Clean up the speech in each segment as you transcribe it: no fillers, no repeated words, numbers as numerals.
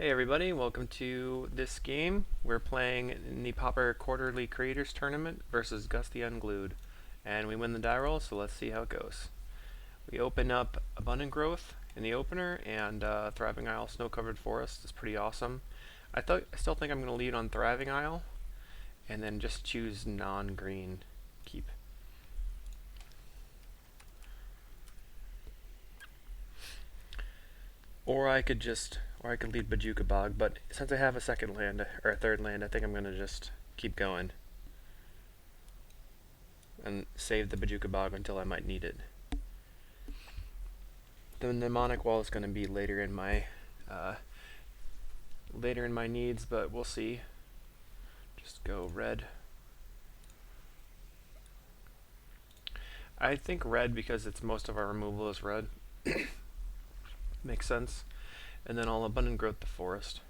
Hey everybody, welcome to this game. We're playing in the Popper Quarterly Creators Tournament versus Gus The Unglued. And we win the die roll, so let's see how it goes. We open up Abundant Growth in the opener, and Thriving Isle Snow Covered Forest is pretty awesome. I still think I'm going to lead on Thriving Isle, and then just choose non-green keep. Or I could lead Bajuka Bog, but since I have a second land, or a third land, I think I'm going to just keep going. And save the Bajuka Bog until I might need it. The mnemonic wall is going to be later in my needs, but we'll see. Just go red. I think red because it's most of our removal is red. Makes sense. And then I'll Abundant Growth the forest.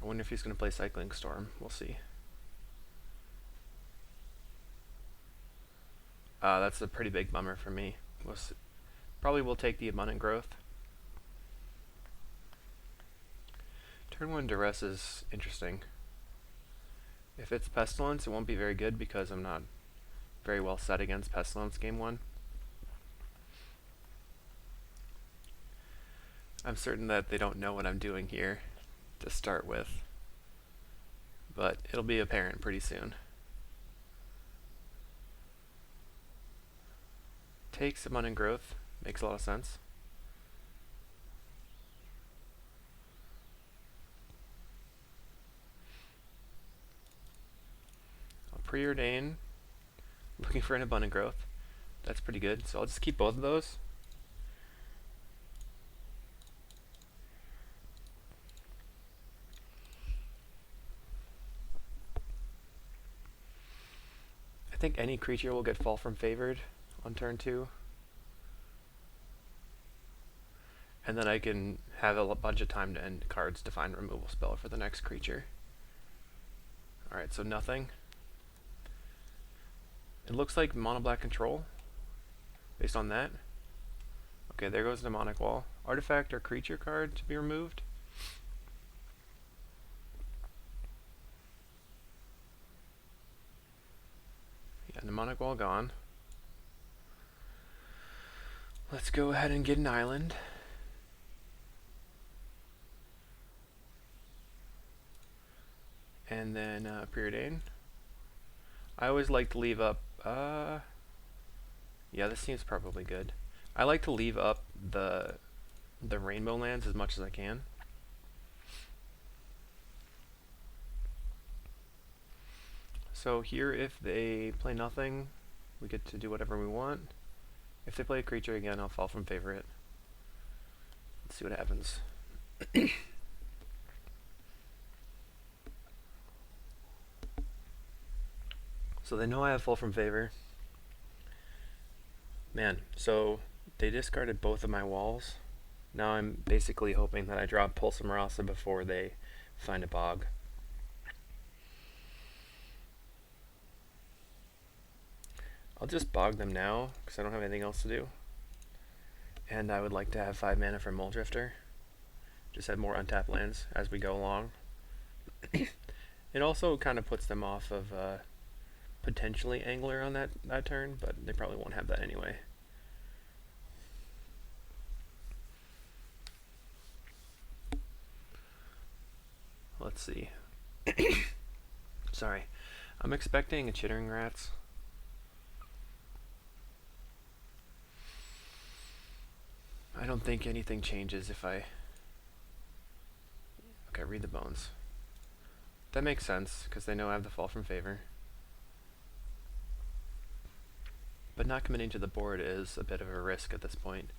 I wonder if he's going to play Cycling Storm. We'll see. That's a pretty big bummer for me. Probably will take the Abundant Growth. Turn 1 Duress is interesting. If it's Pestilence, it won't be very good because I'm not very well set against Pestilence game 1. I'm certain that they don't know what I'm doing here to start with, but it'll be apparent pretty soon. Takes Abundant Growth, makes a lot of sense. I'll preordain, looking for an Abundant Growth. That's pretty good, so I'll just keep both of those. I think any creature will get Fall from Favored on turn 2. And then I can have a bunch of time to end cards to find removal spell for the next creature. Alright, so nothing. It looks like mono black control, based on that. Okay, there goes the mnemonic wall. Artifact or creature card to be removed. Yeah, mnemonic wall gone. Let's go ahead and get an island. And then preordain. I always like to leave up, yeah, this seems probably good. I like to leave up the rainbow lands as much as I can. So here, if they play nothing, we get to do whatever we want. If they play a creature again, I'll Fall from Favorite. Let's see what happens. So they know I have Fall from Favor. Man, so they discarded both of my walls. Now I'm basically hoping that I draw Pulse of Marasa before they find a bog. I'll just bog them now, because I don't have anything else to do. And I would like to have 5 mana for Muldrifter. Just have more untapped lands as we go along. It also kind of puts them off of potentially Angler on that turn, but they probably won't have that anyway. Let's see. Sorry. I'm expecting a Chittering Rats. I don't think anything changes if I... Okay, read the bones. That makes sense, because they know I have the Fall from Favor. But not committing to the board is a bit of a risk at this point.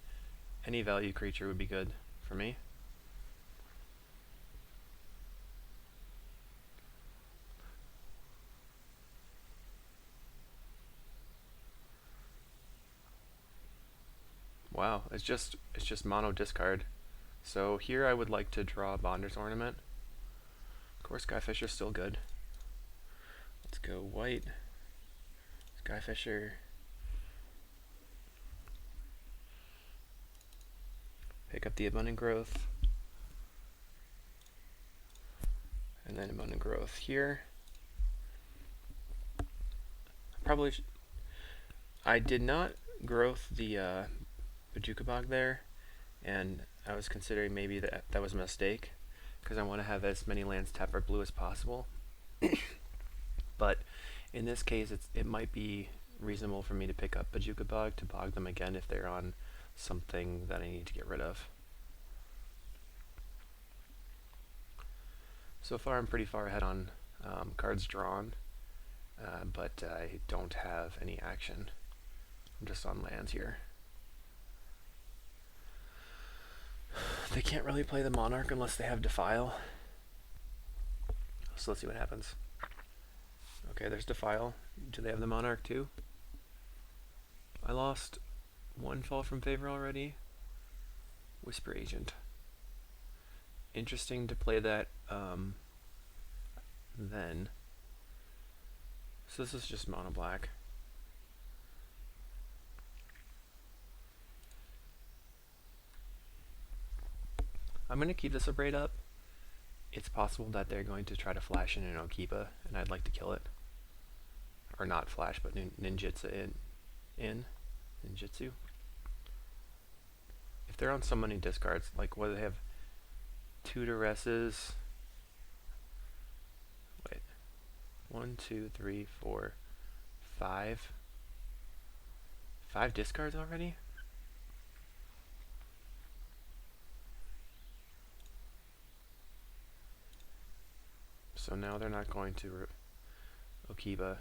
Any value creature would be good for me. Wow, it's just mono discard. So here I would like to draw Bonder's Ornament. Of course, Skyfisher's still good. Let's go white. Skyfisher. Pick up the Abundant Growth. And then abundant growth here. Probably I did not growth the Bajukabog there, and I was considering maybe that was a mistake, because I want to have as many lands tapped for blue as possible. But in this case, it might be reasonable for me to pick up Bajukabog to bog them again if they're on something that I need to get rid of. So far I'm pretty far ahead on cards drawn, but I don't have any action. I'm just on lands here. They can't really play the Monarch unless they have Defile. So let's see what happens. Okay, there's Defile. Do they have the Monarch too? I lost one fall from favor already. Whisper Agent. Interesting to play that then. So this is just mono black. I'm going to keep this Abrade up. It's possible that they're going to try to flash in an Okiba, and I'd like to kill it. Or not flash, but ninjutsu in ninjutsu. If they're on someone who discards, like what do they have? 2 Duresses. Wait. 1, 2, 3, 4, 5. 5 discards already? So now they're not going to Okiba.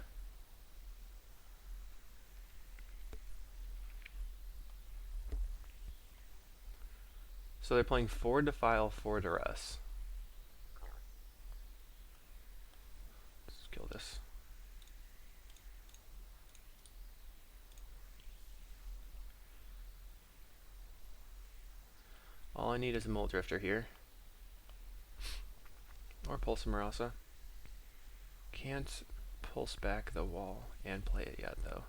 So they're playing 4 Defile, 4 Duress. Let's kill this. All I need is a Mole Drifter here. Or Pulse Marasa. Can't pulse back the wall and play it yet, though.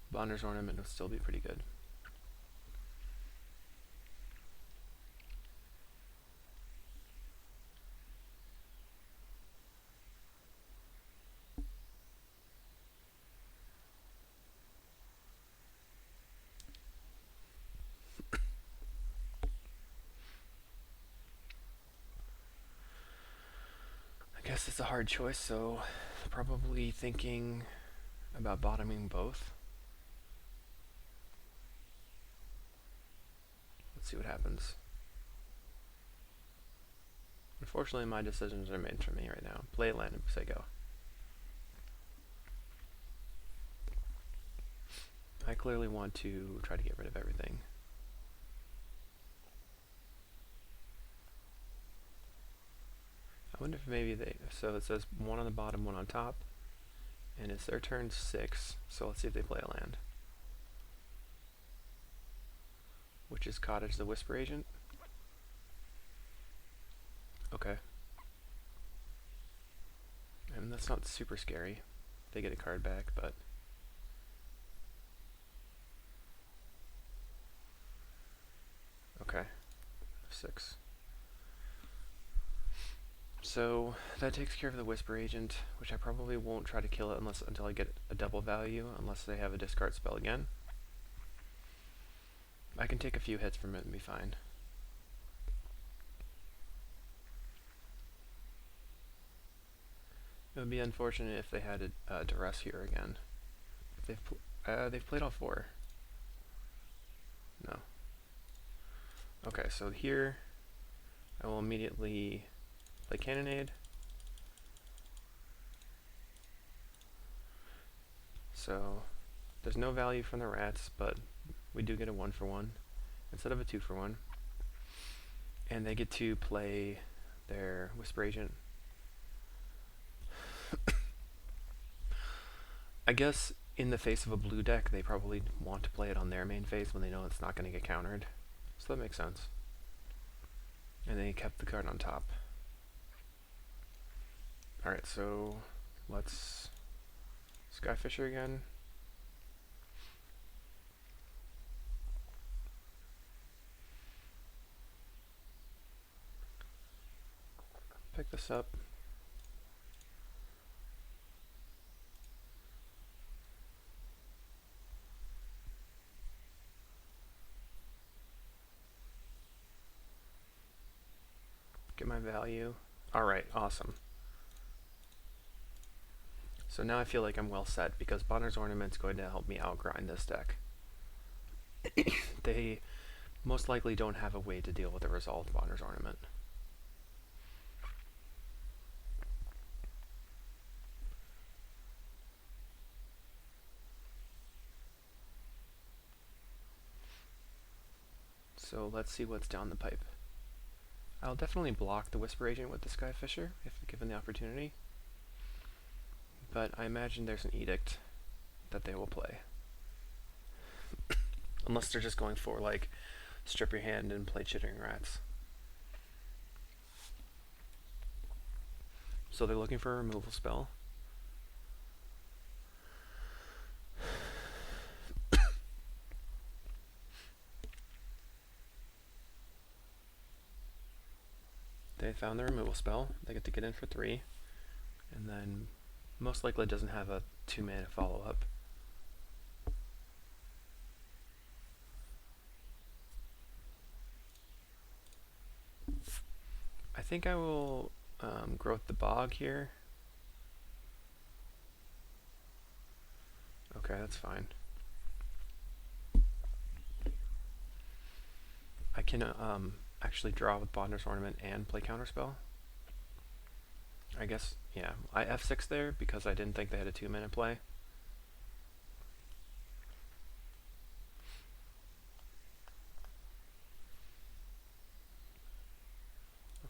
Bonder's Ornament will still be pretty good. I guess it's a hard choice, so probably thinking about bottoming both. Let's see what happens. Unfortunately, my decisions are made for me right now. Play land and say go. I clearly want to try to get rid of everything. I wonder if maybe so it says 1 on the bottom, 1 on top, and it's their turn 6, so let's see if they play a land. Which is Cottage the Whisper Agent. Okay. And that's not super scary. They get a card back, but... Okay. 6. So that takes care of the Whisper Agent, which I probably won't try to kill it until I get a double value, unless they have a discard spell again. I can take a few hits from it and be fine. It would be unfortunate if they had a Duress here again. They've played all 4. No. Okay, so here I will immediately play Cannonade. So there's no value from the rats, but we do get a 1-for-1 instead of a 2-for-1. And they get to play their Whisper Agent. I guess in the face of a blue deck, they probably want to play it on their main phase when they know it's not going to get countered. So that makes sense. And they kept the card on top. Alright, so let's Skyfisher again. pick this up. Get my value. Alright, awesome. So now I feel like I'm well set because Bonner's Ornament's going to help me outgrind this deck. They most likely don't have a way to deal with the result of Bonner's Ornament. So let's see what's down the pipe. I'll definitely block the Whisper Agent with the Skyfisher if given the opportunity, but I imagine there's an edict that they will play. Unless they're just going for like strip your hand and play Chittering Rats. So they're looking for a removal spell. They found the removal spell. They get to get in for 3. And then most likely it doesn't have a 2-mana follow-up. I think I will Growth the Bog here. Okay, that's fine. I can actually draw with Bonder's Ornament and play Counterspell. I guess, yeah. I F6 there because I didn't think they had a 2-mana play.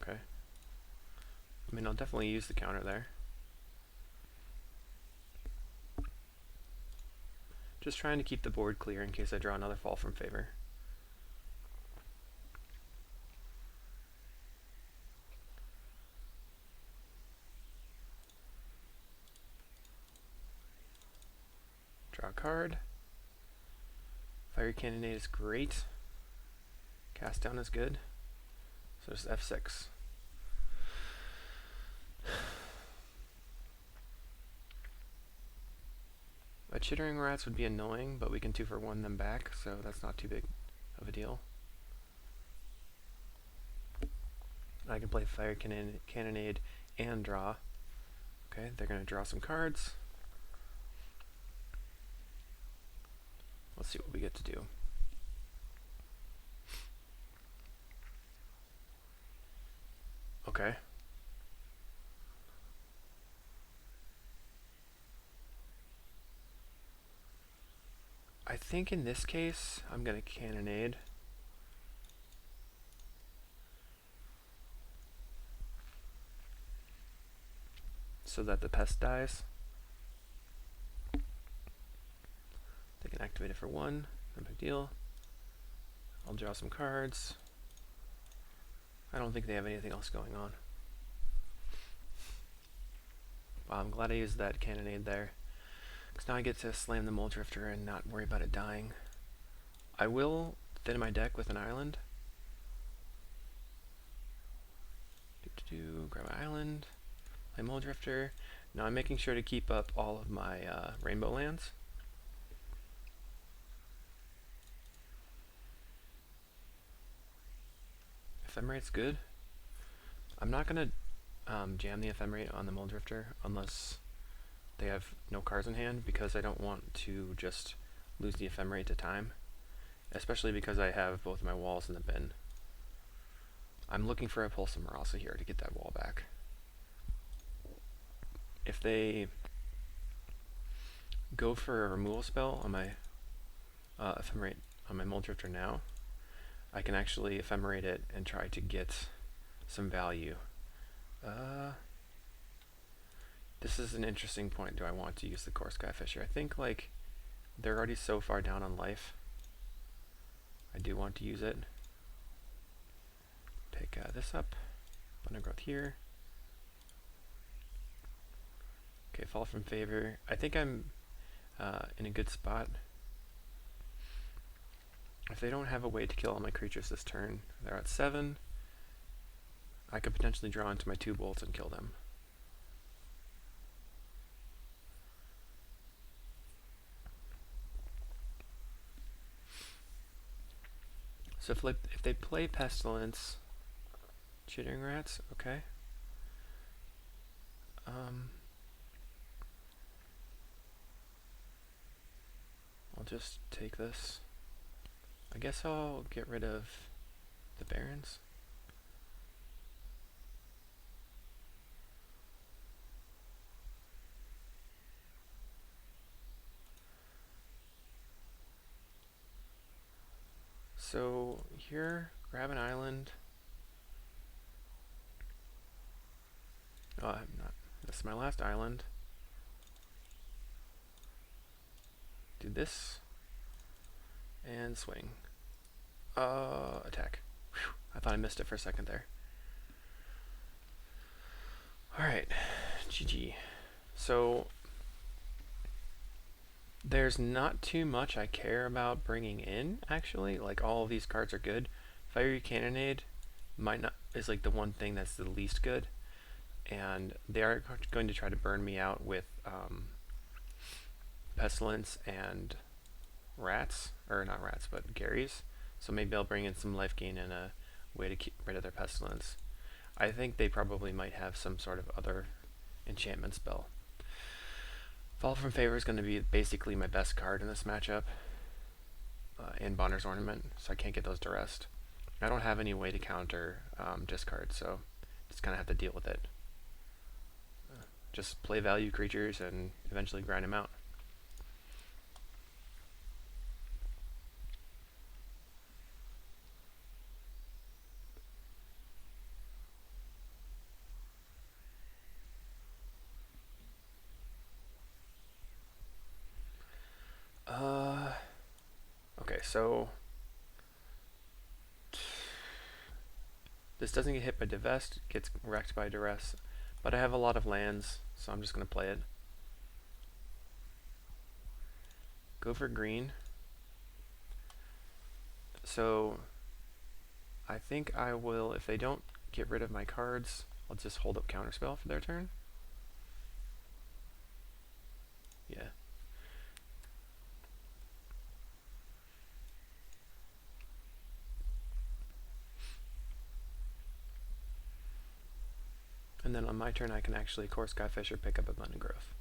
Okay. I mean, I'll definitely use the counter there. Just trying to keep the board clear in case I draw another Fall from Favor. Draw a card. Fiery Cannonade is great. Cast Down is good. So just F6. A Chittering Rats would be annoying, but we can 2-for-1 them back, so that's not too big of a deal. I can play Fire Cannonade and draw. Okay, they're going to draw some cards. Let's see what we get to do. Okay. I think in this case, I'm going to Cannonade. So that the pest dies. They can activate it for 1, no big deal. I'll draw some cards. I don't think they have anything else going on. Wow, I'm glad I used that Cannonade there. Because now I get to slam the Mole Drifter and not worry about it dying. I will thin my deck with an island. Grab an island. Play Mole Drifter. Now I'm making sure to keep up all of my rainbow lands. Ephemerate's good. I'm not going to jam the Ephemerate on the Mole Drifter unless they have no cards in hand, because I don't want to just lose the Ephemerate to time, especially because I have both my walls in the bin. I'm looking for a Pulse of Marasa here to get that wall back. If they go for a removal spell on my Ephemerate on my Mole Drifter now, I can actually Ephemerate it and try to get some value. This is an interesting point. Do I want to use the Core Skyfisher? I think like they're already so far down on life. I do want to use it. Pick this up. Undergrowth here. Okay, Fall from Favor. I think I'm in a good spot. If they don't have a way to kill all my creatures this turn, they're at 7. I could potentially draw into my 2 bolts and kill them. So if they play Pestilence, Chittering Rats, okay. I'll just take this. I guess I'll get rid of the Barons. So here, grab an island. Oh, I'm not. This is my last island. Do this. And swing. Attack. Whew, I thought I missed it for a second there. Alright, GG. So, there's not too much I care about bringing in, actually. Like, all of these cards are good. Fiery Cannonade is like the one thing that's the least good. And they are going to try to burn me out with Pestilence and Rats. Or not Rats, but Garys. So maybe I'll bring in some life gain and a way to keep rid of their Pestilence. I think they probably might have some sort of other enchantment spell. Fall from Favor is going to be basically my best card in this matchup. And Bonner's Ornament, so I can't get those to rest. I don't have any way to counter discard, so just kind of have to deal with it. Just play value creatures and eventually grind them out. Okay, so this doesn't get hit by Divest, it gets wrecked by Duress, but I have a lot of lands, so I'm just going to play it. Go for green. So I think I will, if they don't get rid of my cards, I'll just hold up Counterspell for their turn. Yeah. And then on my turn I can actually Core Skyfish or pick up Abundant Growth.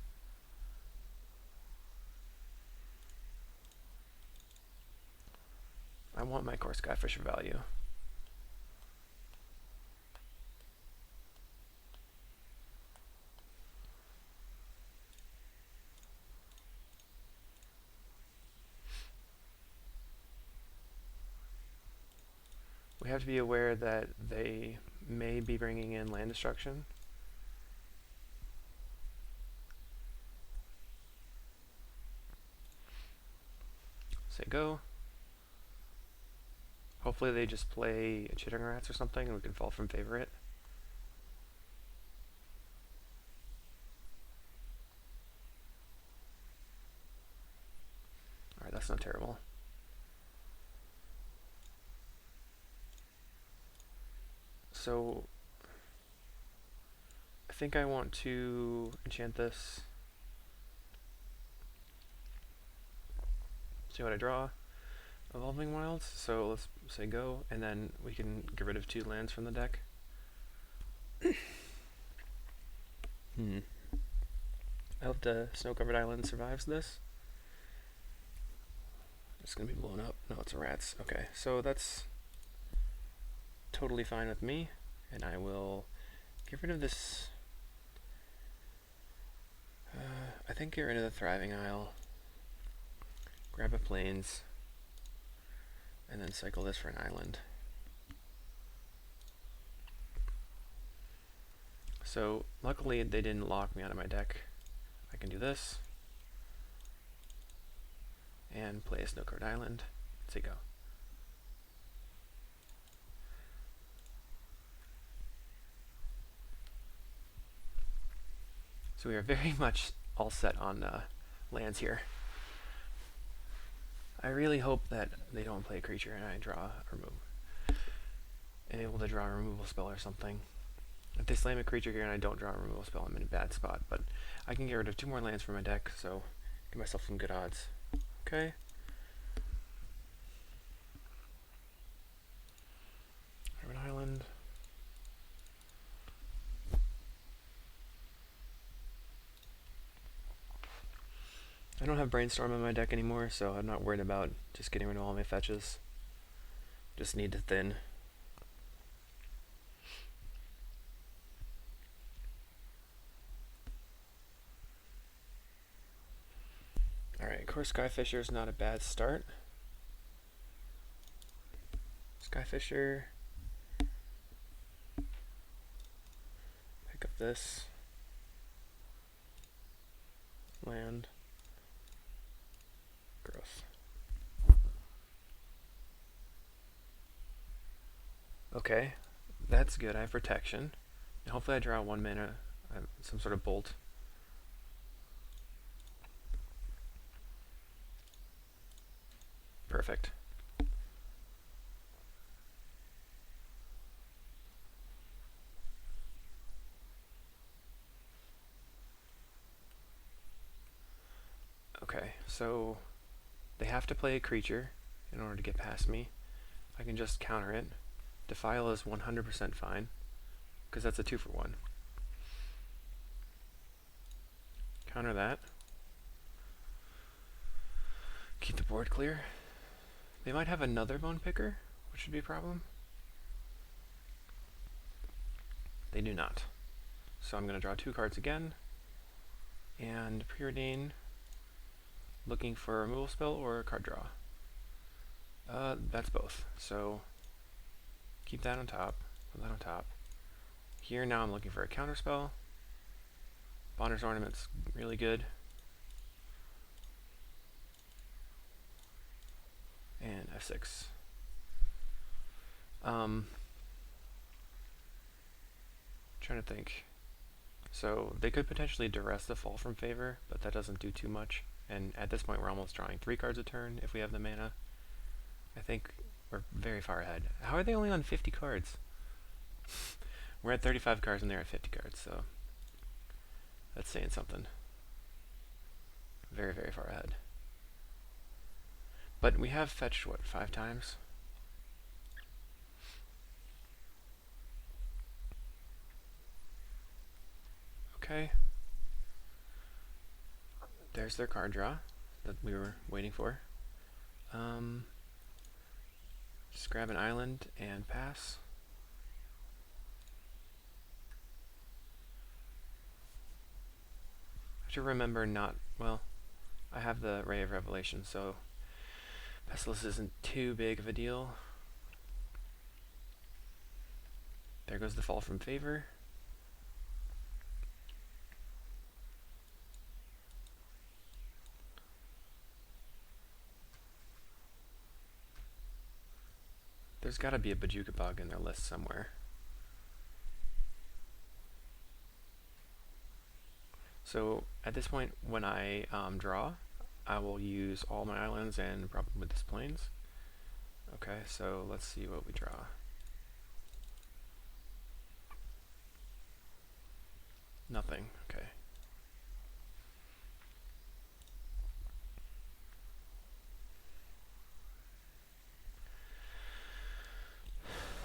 I want my Core Skyfish value. We have to be aware that they may be bringing in land destruction. Say go. Hopefully they just play Chittering Rats or something and we can fall from favor it. Alright, that's not terrible. So I think I want to enchant this. See what I draw. Evolving Wilds, so let's say go, and then we can get rid of 2 lands from the deck. I hope the Snow-Covered Island survives this. It's gonna be blown up. No, it's a rats. Okay, so that's totally fine with me, and I will get rid of this. I think get rid of the Thriving Isle. Grab a Plains. And then cycle this for an island. So luckily they didn't lock me out of my deck. I can do this. And play a Snow-Covered Island. Say go. So we are very much all set on lands here. I really hope that they don't play a creature and I draw a remove. I'm able to draw a removal spell or something. If they slam a creature here and I don't draw a removal spell, I'm in a bad spot, but I can get rid of 2 more lands from my deck, so give myself some good odds. Okay. Urban Island. I don't have Brainstorm in my deck anymore, so I'm not worried about just getting rid of all my fetches. Just need to thin. Alright, Core Skyfisher is not a bad start. Skyfisher. Pick up this. Land. Growth. Okay, that's good. I have protection. And hopefully I draw 1 mana, some sort of bolt. Perfect. Okay, so they have to play a creature in order to get past me. I can just counter it. Defile is 100% fine, because that's a 2-for-1. Counter that. Keep the board clear. They might have another Bone Picker, which would be a problem. They do not. So I'm going to draw 2 cards again. And Preordain, looking for a removal spell or a card draw. That's both. So keep that on top. Put that on top. Here now I'm looking for a counter spell. Bonder's Ornament's really good. And F6. Trying to think. So they could potentially duress the Fall from Favor, but that doesn't do too much. And at this point we're almost drawing 3 cards a turn if we have the mana. I think we're very far ahead. How are they only on 50 cards? We're at 35 cards and they're at 50 cards, so that's saying something. Very, very far ahead. But we have fetched, what, 5 times? Okay. There's their card draw that we were waiting for. Just grab an island and pass. I have to remember not, well, I have the Ray of Revelation, so Pestilence isn't too big of a deal. There goes the Fall from Favor. There's got to be a Bojuka Bug in their list somewhere. So at this point, when I draw, I will use all my islands and probably this plains. Okay, so let's see what we draw. Nothing. Okay.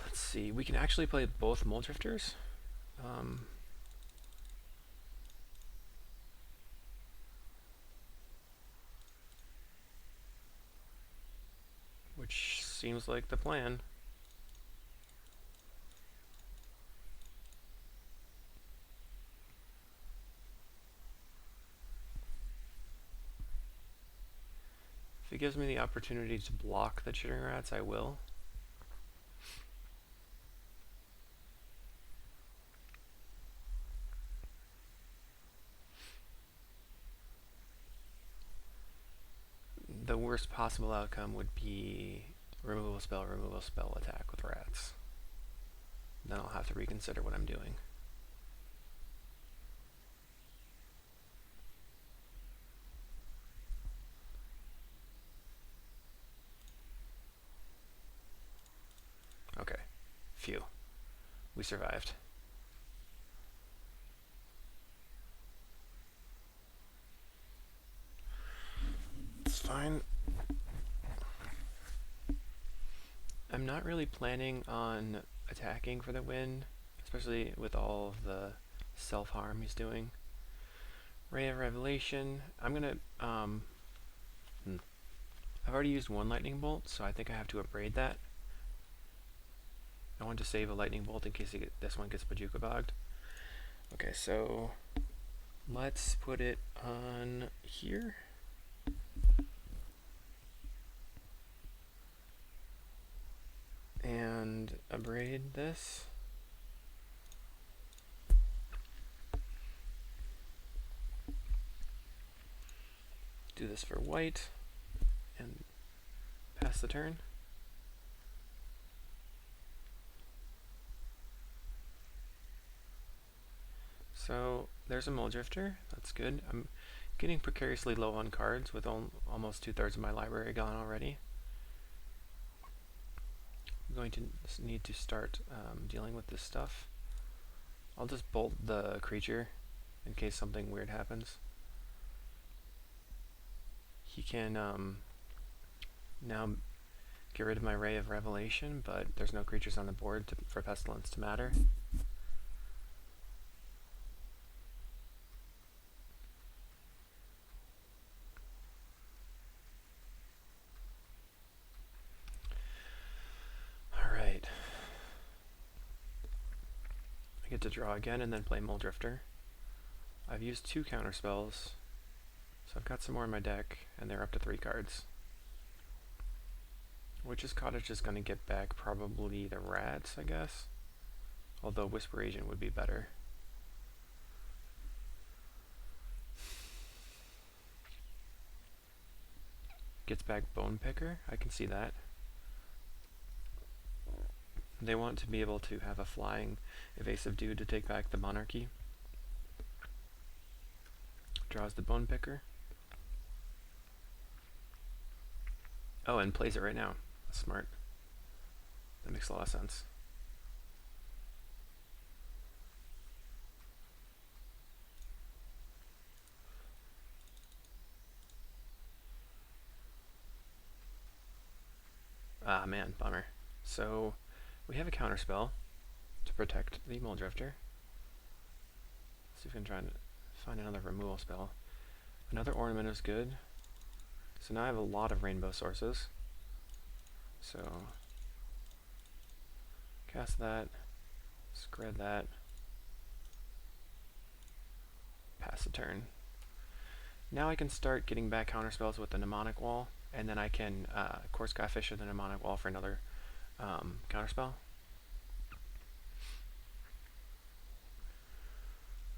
Let's see. We can actually play both Muldrifters. Which seems like the plan. If it gives me the opportunity to block the Chittering Rats, I will. The worst possible outcome would be removal spell, attack with rats. Then I'll have to reconsider what I'm doing. Okay. Phew. We survived. I'm not really planning on attacking for the win, especially with all of the self-harm he's doing. Ray of Revelation. I'm gonna, I've already used one lightning bolt, so I think I have to upgrade that. I want to save a lightning bolt in case this one gets Bajuka bogged. Okay, so let's put it on here. And upgrade this. Do this for white and pass the turn. So there's a Muldrifter, that's good. I'm getting precariously low on cards with almost 2/3 of my library gone already. I'm going to need to start dealing with this stuff. I'll just bolt the creature in case something weird happens. He can now get rid of my Ray of Revelation, but there's no creatures on the board for Pestilence to matter. Alright. I get to draw again and then play Muldrifter. I've used 2 counterspells, so I've got some more in my deck, and they're up to 3 cards. Witch's Cottage is going to get back probably the rats, I guess. Although Whisper Agent would be better. Gets back Bone Picker, I can see that. They want to be able to have a flying evasive dude to take back the Monarchy. Draws the Bone Picker. Oh, and plays it right now. That's smart. That makes a lot of sense. Ah, man, bummer. So, we have a counterspell to protect the Muldrifter. See if we can try and find another removal spell. Another ornament is good. So now I have a lot of rainbow sources. So, cast that, spread that, pass the turn. Now I can start getting back counterspells with the Mnemonic Wall, and then I can Core Skyfisher the Mnemonic Wall for another counterspell.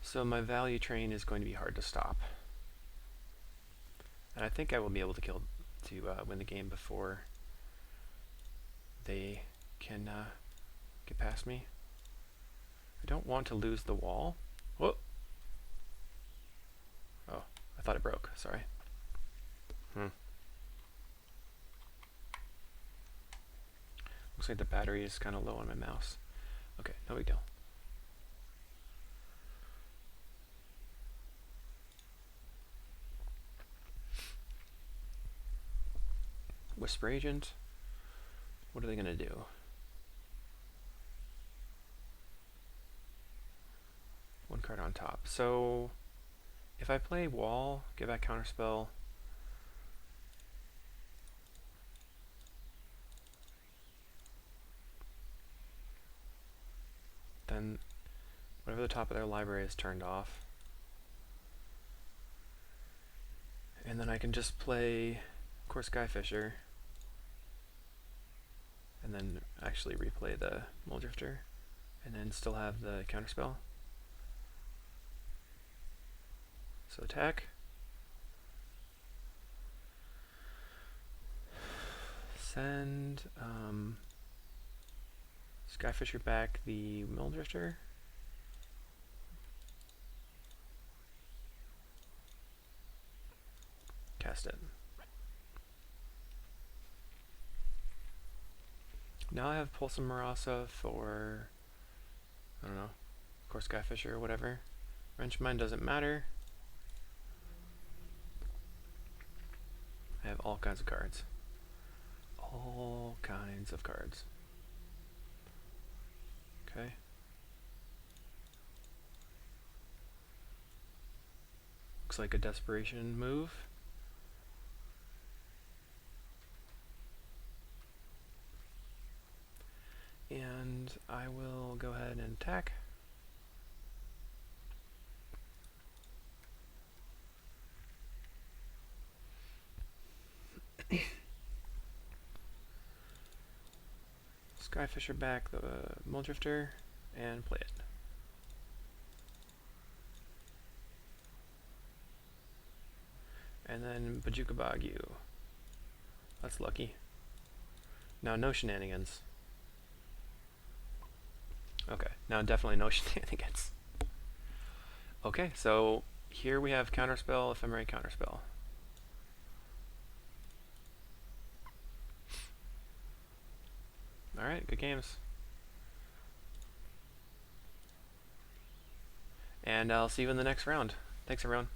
So my value train is going to be hard to stop. And I think I will be able to win the game before they can get past me. I don't want to lose the wall. Whoa! Oh, I thought it broke. Sorry. Looks like the battery is kind of low on my mouse. Okay, no big deal. Whisper Agent. What are they going to do? One card on top. So, if I play Wall, get back Counterspell, then whatever the top of their library is turned off. And then I can just play Core Skyfisher, and then actually replay the Muldrifter, and then still have the counterspell. So attack. Send Skyfisher back the Muldrifter. Cast it. Now I have Pulse of Marasa for, I don't know, Core Skyfisher or whatever. Wrench Mine doesn't matter. I have all kinds of cards. All kinds kinds of cards. Okay. Looks like a desperation move. And I will go ahead and attack. Skyfisher back the Muldrifter and play it. And then Bajuka Bagyu. That's lucky. Now no shenanigans. Okay, now definitely no shenanigans. Okay, so here we have Counterspell, Ephemerate, Counterspell. Alright, good games. And I'll see you in the next round. Thanks, everyone.